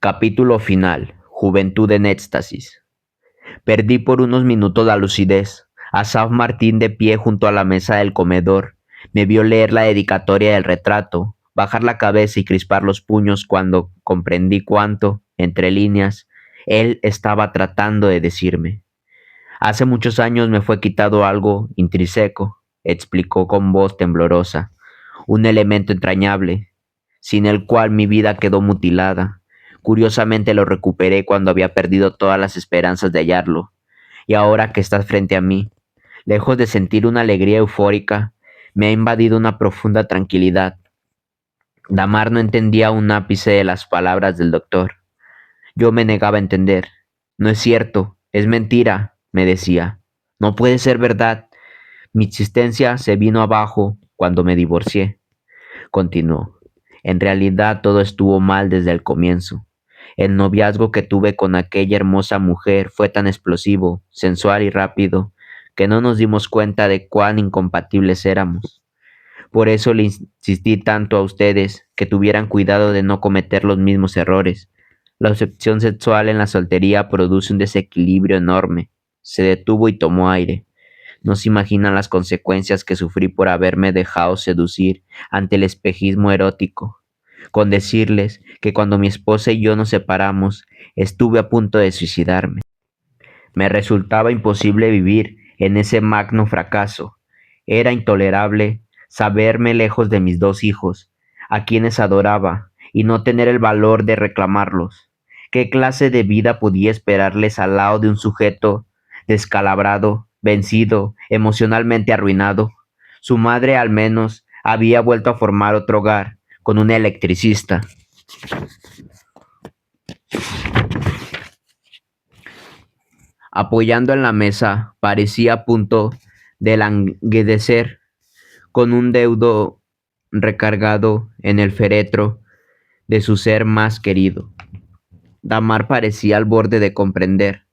Capítulo final. Juventud en éxtasis. Perdí por unos minutos la lucidez. Asaf Martín, de pie junto a la mesa del comedor, me vio leer la dedicatoria del retrato, bajar la cabeza y crispar los puños cuando comprendí cuánto, entre líneas, él estaba tratando de decirme. Hace muchos años me fue quitado algo intrínseco, explicó con voz temblorosa, un elemento entrañable, sin el cual mi vida quedó mutilada. Curiosamente lo recuperé cuando había perdido todas las esperanzas de hallarlo, y ahora que estás frente a mí, lejos de sentir una alegría eufórica, me ha invadido una profunda tranquilidad. Damar no entendía un ápice de las palabras del doctor. Yo me negaba a entender. No es cierto, es mentira, me decía. No puede ser verdad. Mi existencia se vino abajo cuando me divorcié. Continuó. En realidad todo estuvo mal desde el comienzo. El noviazgo que tuve con aquella hermosa mujer fue tan explosivo, sensual y rápido, que no nos dimos cuenta de cuán incompatibles éramos. Por eso le insistí tanto a ustedes que tuvieran cuidado de no cometer los mismos errores. La obsesión sexual en la soltería produce un desequilibrio enorme. Se detuvo y tomó aire. No se imaginan las consecuencias que sufrí por haberme dejado seducir ante el espejismo erótico. Con decirles que cuando mi esposa y yo nos separamos, estuve a punto de suicidarme. Me resultaba imposible vivir en ese magno fracaso. Era intolerable saberme lejos de mis dos hijos, a quienes adoraba, y no tener el valor de reclamarlos. ¿Qué clase de vida podía esperarles al lado de un sujeto descalabrado, vencido, emocionalmente arruinado? Su madre, al menos, había vuelto a formar otro hogar con un electricista. Apoyando en la mesa, parecía a punto de languidecer, con un dedo recargado en el féretro de su ser más querido. Damar parecía al borde de comprender,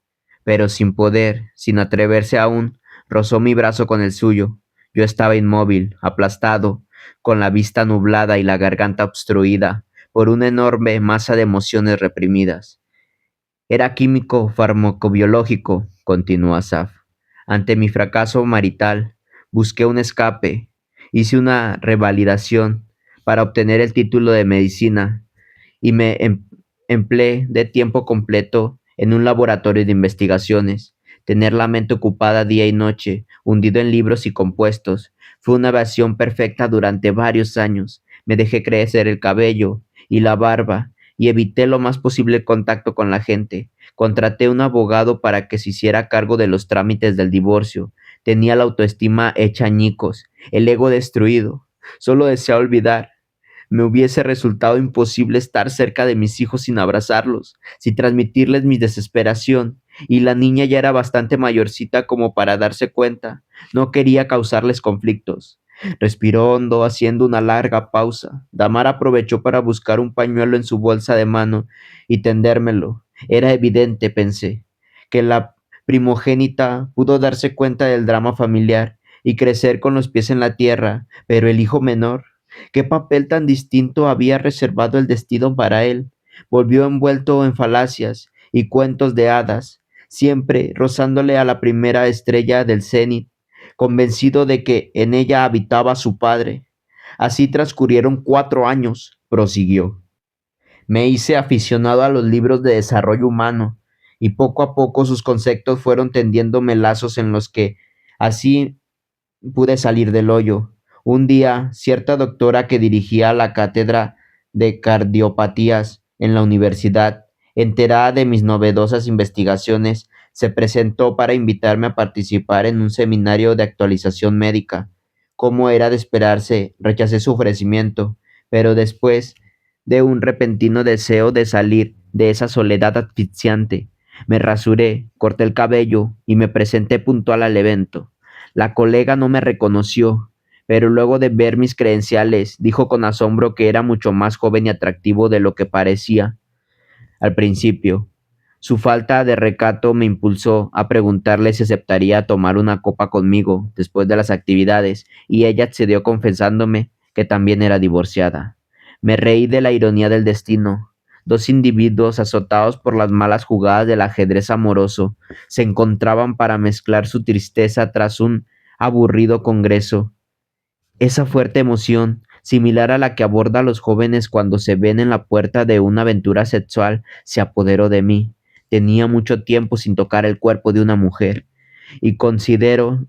pero sin poder, sin atreverse aún, rozó mi brazo con el suyo. Yo estaba inmóvil, aplastado, con la vista nublada y la garganta obstruida por una enorme masa de emociones reprimidas. Era químico farmacobiológico, continuó Asaf. Ante mi fracaso marital, busqué un escape, hice una revalidación para obtener el título de medicina y me empleé de tiempo completo en un laboratorio de investigaciones. Tener la mente ocupada día y noche, hundido en libros y compuestos, fue una evasión perfecta durante varios años. Me dejé crecer el cabello y la barba y evité lo más posible el contacto con la gente. Contraté un abogado para que se hiciera cargo de los trámites del divorcio. Tenía la autoestima hecha añicos, el ego destruido. Solo deseaba olvidar. Me hubiese resultado imposible estar cerca de mis hijos sin abrazarlos, sin transmitirles mi desesperación, y la niña ya era bastante mayorcita como para darse cuenta. No quería causarles conflictos. Respiró hondo, haciendo una larga pausa. Damar aprovechó para buscar un pañuelo en su bolsa de mano y tendérmelo. Era evidente, pensé, que la primogénita pudo darse cuenta del drama familiar y crecer con los pies en la tierra, pero el hijo menor, ¿qué papel tan distinto había reservado el destino para él? Volvió envuelto en falacias y cuentos de hadas, siempre rozándole a la primera estrella del cenit, convencido de que en ella habitaba su padre. Así transcurrieron 4 años, prosiguió. Me hice aficionado a los libros de desarrollo humano, y poco a poco sus conceptos fueron tendiéndome lazos en los que así pude salir del hoyo. Un día, cierta doctora que dirigía la cátedra de cardiopatías en la universidad, enterada de mis novedosas investigaciones, se presentó para invitarme a participar en un seminario de actualización médica. Como era de esperarse, rechacé su ofrecimiento, pero después de un repentino deseo de salir de esa soledad asfixiante, me rasuré, corté el cabello y me presenté puntual al evento. La colega no me reconoció, pero luego de ver mis credenciales, dijo con asombro que era mucho más joven y atractivo de lo que parecía al principio. Su falta de recato me impulsó a preguntarle si aceptaría tomar una copa conmigo después de las actividades, y ella accedió confesándome que también era divorciada. Me reí de la ironía del destino. dos individuos azotados por las malas jugadas del ajedrez amoroso se encontraban para mezclar su tristeza tras un aburrido congreso. Esa fuerte emoción, similar a la que aborda a los jóvenes cuando se ven en la puerta de una aventura sexual, se apoderó de mí. Tenía mucho tiempo sin tocar el cuerpo de una mujer, y considerando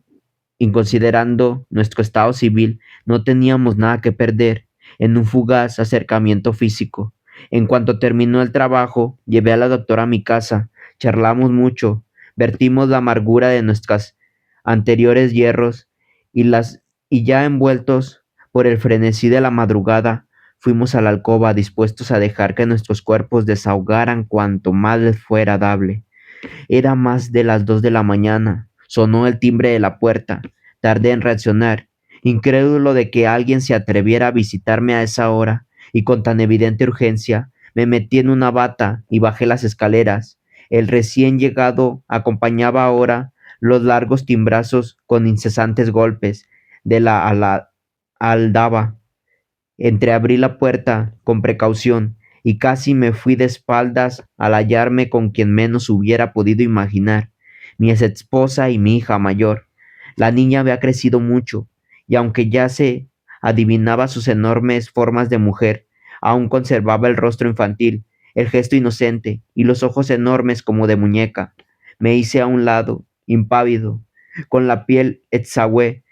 nuestro estado civil, no teníamos nada que perder en un fugaz acercamiento físico. En cuanto terminó el trabajo, llevé a la doctora a mi casa, charlamos mucho, vertimos la amargura de nuestras anteriores hierros y las y ya envueltos por el frenesí de la madrugada, fuimos a la alcoba dispuestos a dejar que nuestros cuerpos desahogaran cuanto más les fuera dable. Era más de las 2 de la mañana. Sonó el timbre de la puerta. Tardé en reaccionar, incrédulo de que alguien se atreviera a visitarme a esa hora, y con tan evidente urgencia, me metí en una bata y bajé las escaleras. El recién llegado acompañaba ahora los largos timbrazos con incesantes golpes de la aldaba. Entreabrí la puerta con precaución y casi me fui de espaldas al hallarme con quien menos hubiera podido imaginar, mi ex esposa y mi hija mayor. La niña había crecido mucho, y aunque ya se adivinaba sus enormes formas de mujer, aún conservaba el rostro infantil, el gesto inocente y los ojos enormes como de muñeca. Me hice a un lado, impávido, con la piel exagüe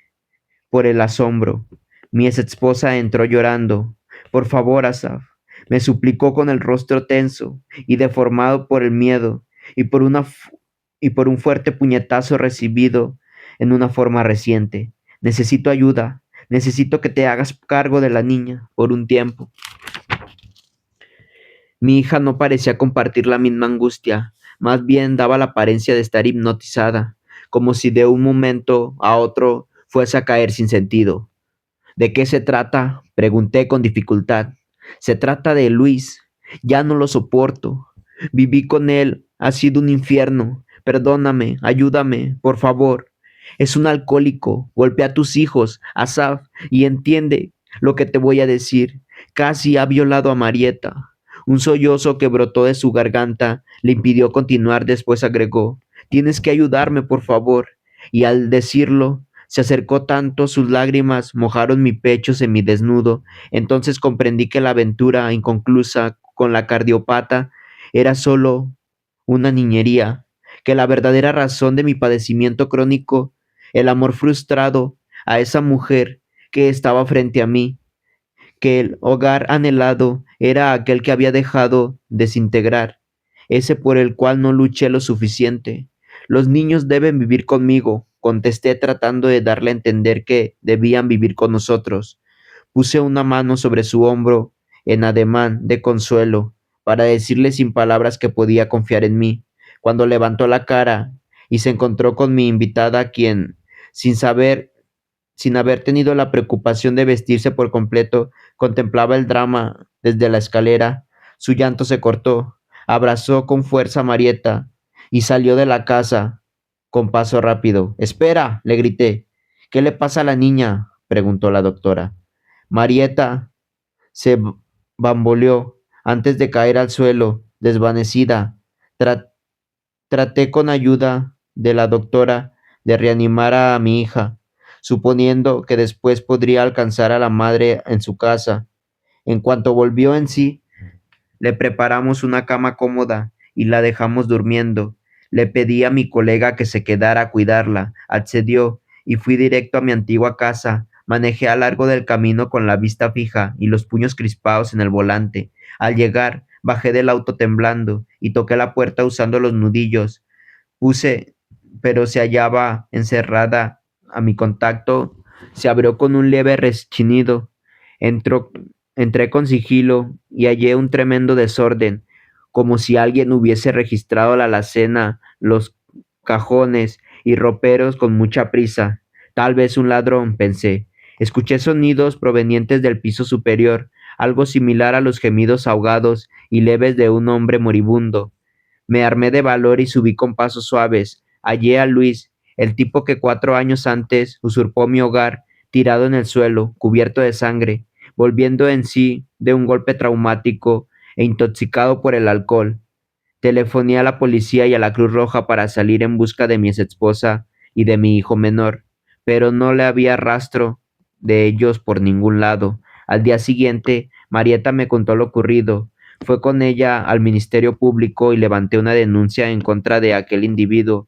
por el asombro. Mi ex esposa entró llorando. Por favor, Asaf, me suplicó con el rostro tenso y deformado por el miedo y y por un fuerte puñetazo recibido en una forma reciente. Necesito ayuda. Necesito que te hagas cargo de la niña por un tiempo. Mi hija no parecía compartir la misma angustia, más bien daba la apariencia de estar hipnotizada, como si de un momento a otro fuese a caer sin sentido. ¿De qué se trata? Pregunté con dificultad. Se trata de Luis. Ya no lo soporto. Viví con él. Ha sido un infierno. Perdóname, ayúdame, por favor. Es un alcohólico. Golpea a tus hijos, Asaf, y entiende lo que te voy a decir. Casi ha violado a Marieta. Un sollozo que brotó de su garganta le impidió continuar. Después agregó: tienes que ayudarme, por favor. Y al decirlo, se acercó tanto, sus lágrimas mojaron mi pecho semidesnudo. Entonces comprendí que la aventura inconclusa con la cardiopata era solo una niñería, que la verdadera razón de mi padecimiento crónico, el amor frustrado a esa mujer que estaba frente a mí, que el hogar anhelado era aquel que había dejado desintegrar, ese por el cual no luché lo suficiente. Los niños deben vivir conmigo, contesté tratando de darle a entender que debían vivir con nosotros. Puse una mano sobre su hombro en ademán de consuelo para decirle sin palabras que podía confiar en mí. Cuando levantó la cara y se encontró con mi invitada, quien, sin saber sin haber tenido la preocupación de vestirse por completo, contemplaba el drama desde la escalera. Su llanto se cortó, abrazó con fuerza a Marieta y salió de la casa con paso rápido. Espera, le grité. ¿Qué le pasa a la niña? Preguntó la doctora. Marieta se bamboleó antes de caer al suelo, desvanecida. Tra- Traté con ayuda de la doctora de reanimar a mi hija, suponiendo que después podría alcanzar a la madre en su casa. En cuanto volvió en sí, le preparamos una cama cómoda y la dejamos durmiendo. Le pedí a mi colega que se quedara a cuidarla. Accedió y fui directo a mi antigua casa. Manejé a lo largo del camino con la vista fija y los puños crispados en el volante. Al llegar, bajé del auto temblando y toqué la puerta usando los nudillos. Puse, pero se hallaba encerrada. A mi contacto se abrió con un leve rechinido. Entró, Entré con sigilo y hallé un tremendo desorden, como si alguien hubiese registrado la alacena, los cajones y roperos con mucha prisa. Tal vez un ladrón, pensé. Escuché sonidos provenientes del piso superior, algo similar a los gemidos ahogados y leves de un hombre moribundo. Me armé de valor y subí con pasos suaves. Hallé a Luis, el tipo que 4 años antes usurpó mi hogar, tirado en el suelo, cubierto de sangre, volviendo en sí de un golpe traumático e intoxicado por el alcohol. Telefoné a la policía y a la Cruz Roja para salir en busca de mi exesposa y de mi hijo menor, pero no le había rastro de ellos por ningún lado. Al día siguiente, Marieta me contó lo ocurrido. Fue con ella al Ministerio Público y levanté una denuncia en contra de aquel individuo.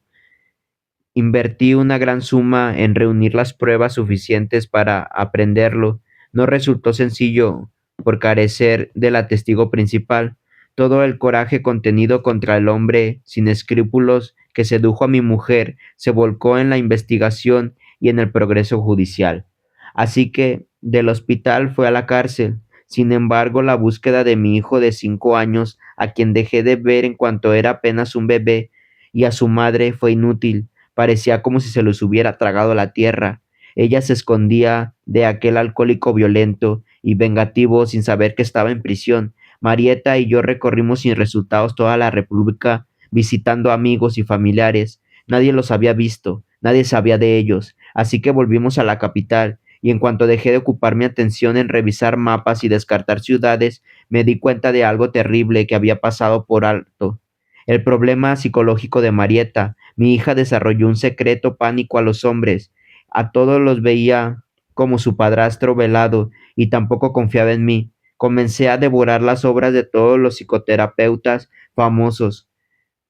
Invertí una gran suma en reunir las pruebas suficientes para aprenderlo. No resultó sencillo por carecer de la testigo principal. Todo el coraje contenido contra el hombre sin escrúpulos que sedujo a mi mujer se volcó en la investigación y en el progreso judicial. Así que del hospital fue a la cárcel. Sin embargo, la búsqueda de mi hijo de 5 años, a quien dejé de ver en cuanto era apenas un bebé, y a su madre fue inútil. Parecía como si se los hubiera tragado la tierra. Ella se escondía de aquel alcohólico violento y vengativo sin saber que estaba en prisión. Marieta y yo recorrimos sin resultados toda la República, visitando amigos y familiares. Nadie los había visto, nadie sabía de ellos, así que volvimos a la capital, y en cuanto dejé de ocupar mi atención en revisar mapas y descartar ciudades, me di cuenta de algo terrible que había pasado por alto. El problema psicológico de Marieta. Mi hija desarrolló un secreto pánico a los hombres. A todos los veía como su padrastro velado y tampoco confiaba en mí. Comencé a devorar las obras de todos los psicoterapeutas famosos,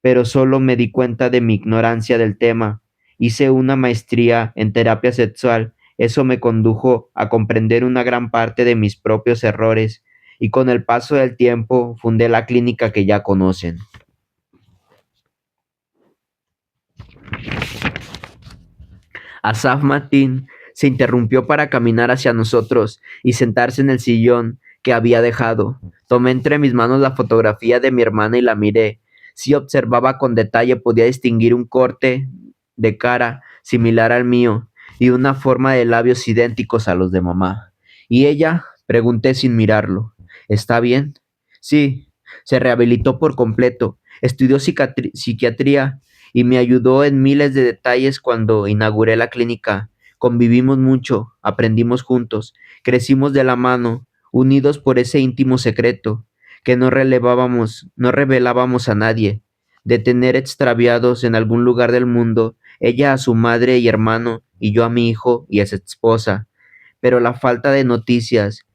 pero solo me di cuenta de mi ignorancia del tema. Hice una maestría en terapia sexual. Eso me condujo a comprender una gran parte de mis propios errores y con el paso del tiempo fundé la clínica que ya conocen. Asaf Martín se interrumpió para caminar hacia nosotros y sentarse en el sillón que había dejado. Tomé entre mis manos la fotografía de mi hermana y la miré. Si observaba con detalle podía distinguir un corte de cara similar al mío y una forma de labios idénticos a los de mamá. ¿Y ella? Pregunté sin mirarlo. ¿Está bien? Sí, se rehabilitó por completo. Estudió psiquiatría y me ayudó en miles de detalles cuando inauguré la clínica. Convivimos mucho, aprendimos juntos, crecimos de la mano, unidos por ese íntimo secreto que no revelábamos a nadie, de tener extraviados en algún lugar del mundo, ella a su madre y hermano, y yo a mi hijo y a su esposa. Pero la falta de noticias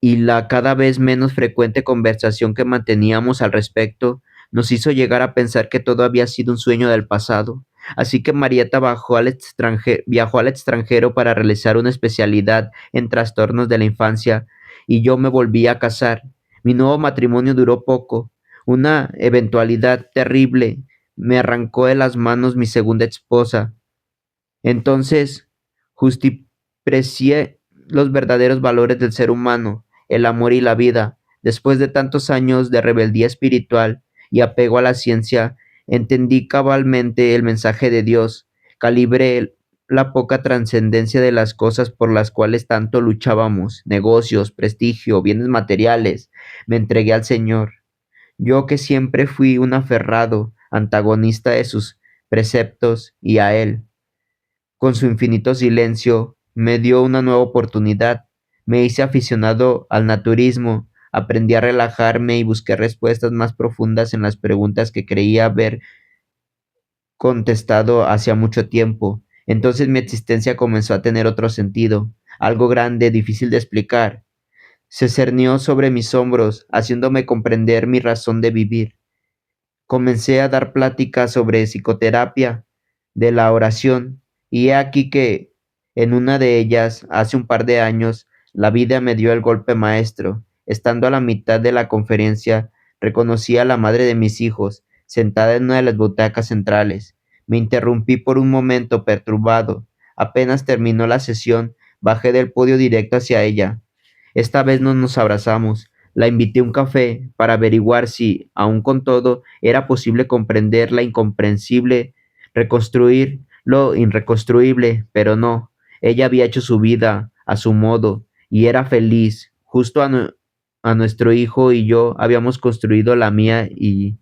y la cada vez menos frecuente conversación que manteníamos al respecto nos hizo llegar a pensar que todo había sido un sueño del pasado. Así que Marieta viajó al extranjero para realizar una especialidad en trastornos de la infancia y yo me volví a casar. Mi nuevo matrimonio duró poco. Una eventualidad terrible me arrancó de las manos mi segunda esposa. Entonces, justiprecié los verdaderos valores del ser humano, el amor y la vida. Después de tantos años de rebeldía espiritual y apego a la ciencia, entendí cabalmente el mensaje de Dios, calibré la poca trascendencia de las cosas por las cuales tanto luchábamos, negocios, prestigio, bienes materiales. Me entregué al Señor. Yo que siempre fui un aferrado, antagonista de sus preceptos y a Él con su infinito silencio, me dio una nueva oportunidad. Me hice aficionado al naturismo, aprendí a relajarme y busqué respuestas más profundas en las preguntas que creía haber contestado hacía mucho tiempo. Entonces mi existencia comenzó a tener otro sentido, algo grande, difícil de explicar. Se cernió sobre mis hombros, haciéndome comprender mi razón de vivir. Comencé a dar pláticas sobre psicoterapia, de la oración, y he aquí que en una de ellas, hace un par de años, la vida me dio el golpe maestro. Estando a la mitad de la conferencia, reconocí a la madre de mis hijos, sentada en una de las butacas centrales. Me interrumpí por un momento perturbado. Apenas terminó la sesión, bajé del podio directo hacia ella. Esta vez no nos abrazamos. La invité a un café para averiguar si, aun con todo, era posible comprender la incomprensible, reconstruir lo irreconstruible, pero no. Ella había hecho su vida a su modo y era feliz. A nuestro hijo y yo habíamos construido la mía y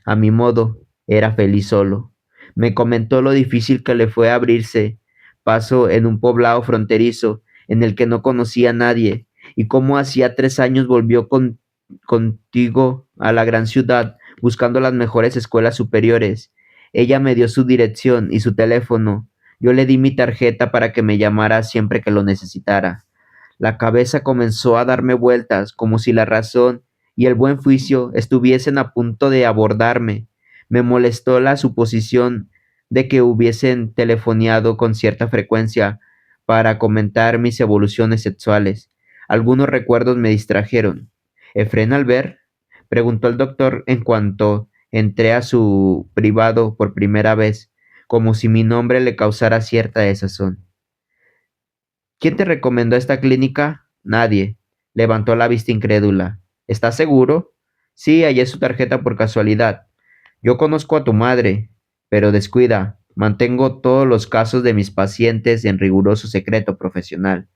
a mi modo era feliz solo. Me comentó lo difícil que le fue abrirse paso en un poblado fronterizo en el que no conocía a nadie y cómo hacía 3 años volvió con contigo a la gran ciudad buscando las mejores escuelas superiores. Ella me dio su dirección y su teléfono. Yo le di mi tarjeta para que me llamara siempre que lo necesitara. La cabeza comenzó a darme vueltas, como si la razón y el buen juicio estuviesen a punto de abordarme. Me molestó la suposición de que hubiesen telefoneado con cierta frecuencia para comentar mis evoluciones sexuales. Algunos recuerdos me distrajeron. ¿Efrén Albert? Preguntó el doctor en cuanto entré a su privado por primera vez, como si mi nombre le causara cierta desazón. ¿Quién te recomendó esta clínica? Nadie. Levantó la vista incrédula. ¿Estás seguro? Sí, hallé su tarjeta por casualidad. Yo conozco a tu madre, pero descuida, mantengo todos los casos de mis pacientes en riguroso secreto profesional.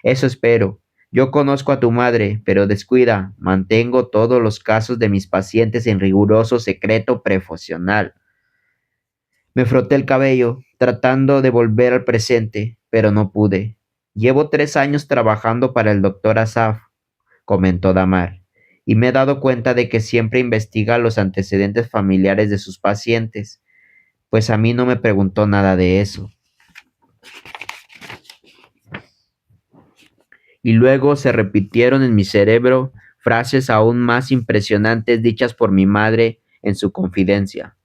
Eso espero. Yo conozco a tu madre, pero descuida, mantengo todos los casos de mis pacientes en riguroso secreto profesional. Me froté el cabello, tratando de volver al presente, pero no pude. Llevo 3 años trabajando para el doctor Asaf, comentó Damar, y me he dado cuenta de que siempre investiga los antecedentes familiares de sus pacientes, pues a mí no me preguntó nada de eso. Y luego se repitieron en mi cerebro frases aún más impresionantes dichas por mi madre en su confidencia.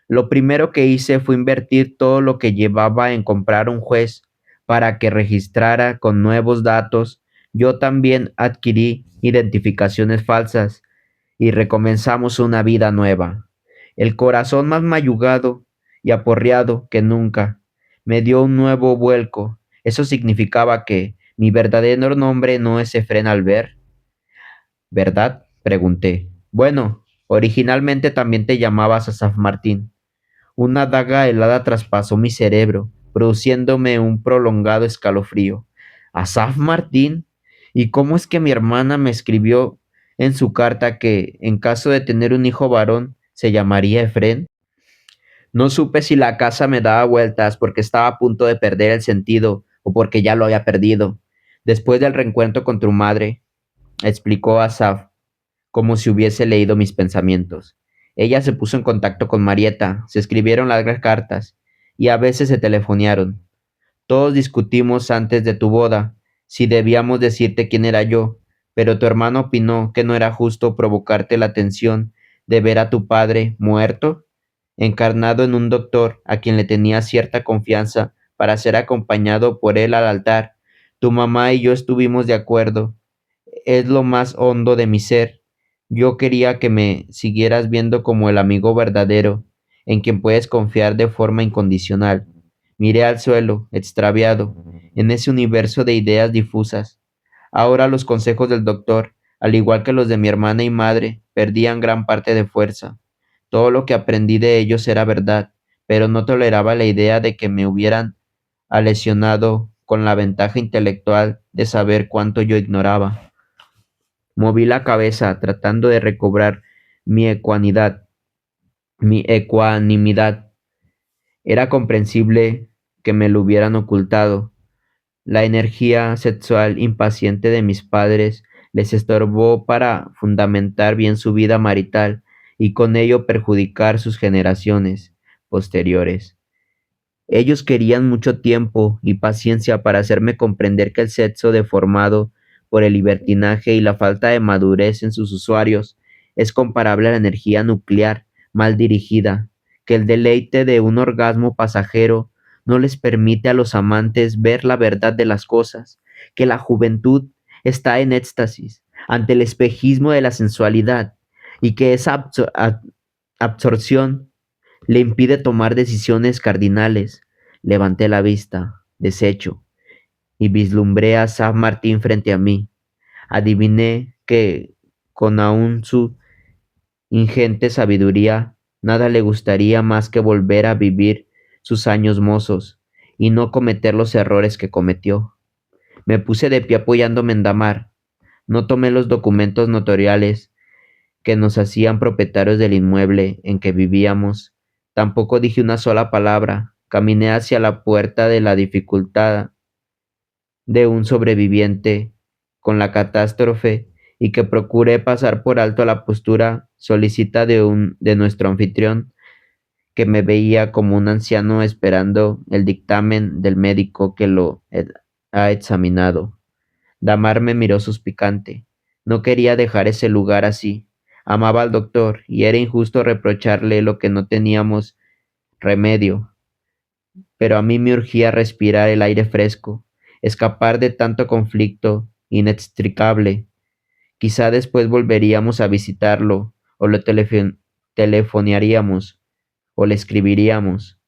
Lo primero que hice fue invertir todo lo que llevaba en comprar un juez para que registrara con nuevos datos. Yo también adquirí identificaciones falsas y recomenzamos una vida nueva. El corazón más mayugado y aporreado que nunca me dio un nuevo vuelco. Eso significaba que mi verdadero nombre no es Efrén Albert, ¿verdad? Pregunté. Bueno, originalmente también te llamabas Asaf Martín. Una daga helada traspasó mi cerebro, produciéndome un prolongado escalofrío. ¿Asaf Martín? ¿Y cómo es que mi hermana me escribió en su carta que, en caso de tener un hijo varón, se llamaría Efrén? No supe si la casa me daba vueltas porque estaba a punto de perder el sentido o porque ya lo había perdido. Después del reencuentro con tu madre, explicó Asaf, como si hubiese leído mis pensamientos. Ella se puso en contacto con Marieta, se escribieron largas cartas y a veces se telefonearon. Todos discutimos antes de tu boda si debíamos decirte quién era yo, pero tu hermano opinó que no era justo provocarte la tensión de ver a tu padre muerto, encarnado en un doctor a quien le tenía cierta confianza para ser acompañado por él al altar. Tu mamá y yo estuvimos de acuerdo. Es lo más hondo de mi ser. Yo quería que me siguieras viendo como el amigo verdadero, en quien puedes confiar de forma incondicional. Miré al suelo, extraviado, en ese universo de ideas difusas. Ahora los consejos del doctor, al igual que los de mi hermana y madre, perdían gran parte de fuerza. Todo lo que aprendí de ellos era verdad, pero no toleraba la idea de que me hubieran lesionado con la ventaja intelectual de saber cuánto yo ignoraba. Moví la cabeza tratando de recobrar mi ecuanimidad. Mi ecuanimidad. Era comprensible que me lo hubieran ocultado. La energía sexual impaciente de mis padres les estorbó para fundamentar bien su vida marital y con ello perjudicar sus generaciones posteriores. Ellos querían mucho tiempo y paciencia para hacerme comprender que el sexo deformado por el libertinaje y la falta de madurez en sus usuarios es comparable a la energía nuclear mal dirigida, que el deleite de un orgasmo pasajero no les permite a los amantes ver la verdad de las cosas, que la juventud está en éxtasis ante el espejismo de la sensualidad y que esa absorción le impide tomar decisiones cardinales. Levanté la vista, deshecho, y vislumbré a San Martín frente a mí. Adiviné que, con aún su ingente sabiduría, nada le gustaría más que volver a vivir sus años mozos y no cometer los errores que cometió. Me puse de pie apoyándome en Damar. No tomé los documentos notariales que nos hacían propietarios del inmueble en que vivíamos. Tampoco dije una sola palabra. Caminé hacia la puerta de la dificultad de un sobreviviente con la catástrofe y que procuré pasar por alto la postura solícita de nuestro anfitrión, que me veía como un anciano esperando el dictamen del médico que ha examinado. Damar me miró suspicante. No quería dejar ese lugar así. Amaba al doctor y era injusto reprocharle lo que no teníamos remedio, pero a mí me urgía respirar el aire fresco, escapar de tanto conflicto inextricable. Quizá después volveríamos a visitarlo, o lo telefonearíamos, o le escribiríamos.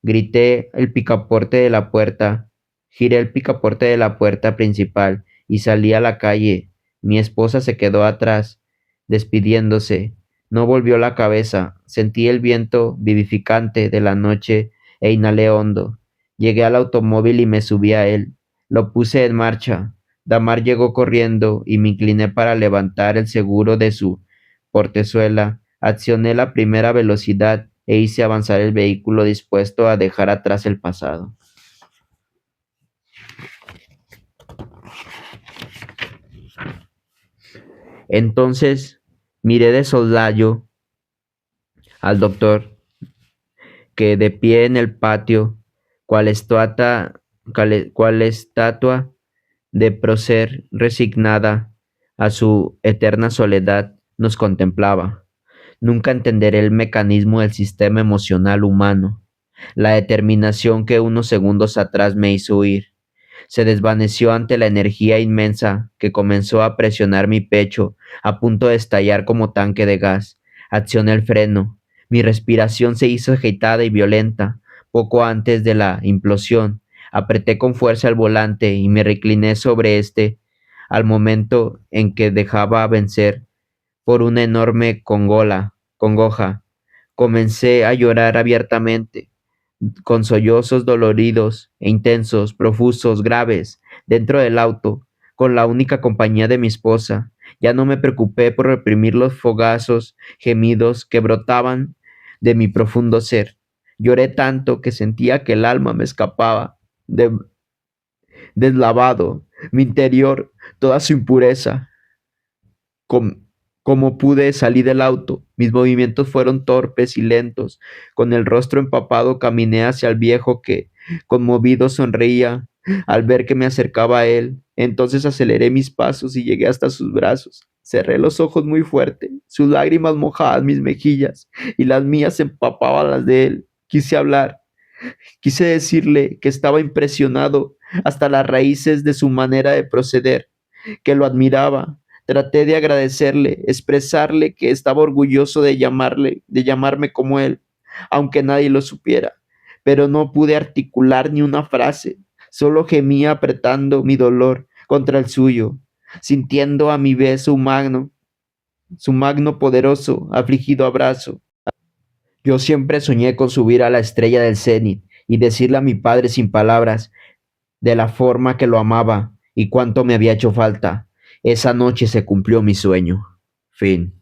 Grité el picaporte de la puerta, giré el picaporte de la puerta principal y salí a la calle. Mi esposa se quedó atrás, despidiéndose. No volvió la cabeza. Sentí el viento vivificante de la noche e inhalé hondo. Llegué al automóvil y me subí a él. Lo puse en marcha. Damar llegó corriendo y me incliné para levantar el seguro de su portezuela. Accioné la primera velocidad e hice avanzar el vehículo dispuesto a dejar atrás el pasado. Entonces miré de soslayo al doctor, que de pie en el patio, cual estatua de prócer resignada a su eterna soledad, nos contemplaba. Nunca entenderé el mecanismo del sistema emocional humano, la determinación que unos segundos atrás me hizo huir. Se desvaneció ante la energía inmensa que comenzó a presionar mi pecho, a punto de estallar como tanque de gas. Accioné el freno. Mi respiración se hizo agitada y violenta. Poco antes de la implosión, apreté con fuerza el volante y me recliné sobre este, al momento en que dejaba vencer por una enorme congoja. Comencé a llorar abiertamente, con sollozos doloridos e intensos, profusos, graves, dentro del auto, con la única compañía de mi esposa. Ya no me preocupé por reprimir los fogazos gemidos que brotaban de mi profundo ser. Lloré tanto que sentía que el alma me escapaba, deslavado, mi interior, toda su impureza. Com- Como pude, salí del auto. Mis movimientos fueron torpes y lentos. Con el rostro empapado caminé hacia el viejo que, conmovido, sonreía al ver que me acercaba a él. Entonces aceleré mis pasos y llegué hasta sus brazos. Cerré los ojos muy fuerte. Sus lágrimas mojaban mis mejillas y las mías empapaban las de él. Quise hablar. Quise decirle que estaba impresionado hasta las raíces de su manera de proceder, que lo admiraba. Traté de agradecerle, expresarle que estaba orgulloso de llamarme como él, aunque nadie lo supiera, pero no pude articular ni una frase. Solo gemía apretando mi dolor contra el suyo, sintiendo a mi vez su magno poderoso, afligido abrazo. Yo siempre soñé con subir a la estrella del cenit y decirle a mi padre sin palabras de la forma que lo amaba y cuánto me había hecho falta. Esa noche se cumplió mi sueño. Fin.